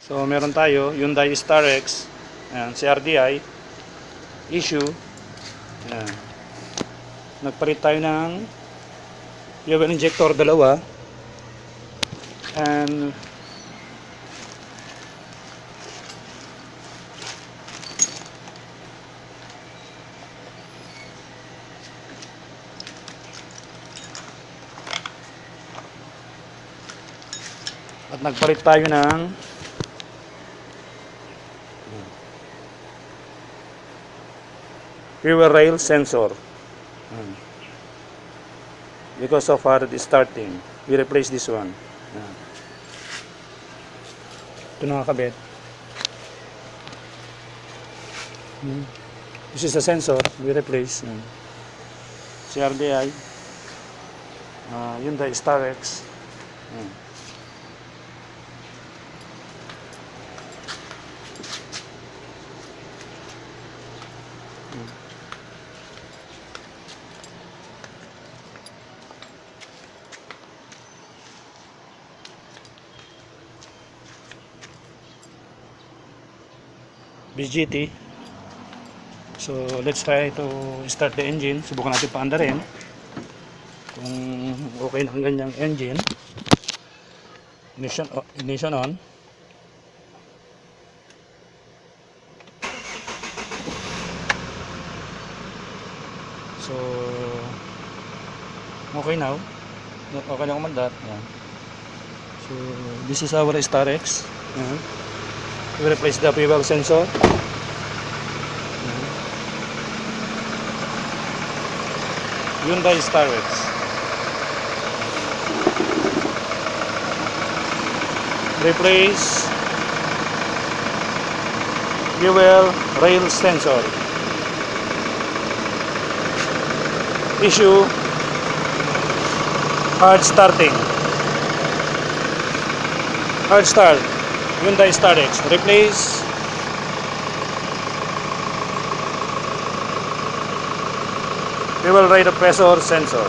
So meron tayo Hyundai Starex, ayan, CRDI issue. Ayan. Nagpalit tayo ng fuel injector dalawa, and nagpalit tayo ng fuel rail sensor. Because of hard starting, we replace this one. Ito nakakabit. This is the sensor we replace. CRDI, Hyundai Starex. BGT. So let's try to start the engine. Subukan natin paandarin kung okay na ang ganyang engine. Ignition on. So okay now. Okay na kumandar. So this is our Starex. We replace the fuel sensor. Hyundai Starex. Replace fuel rail sensor. Issue hard starting. Hard start. Hyundai Starex. Replace fuel rail pressure sensor.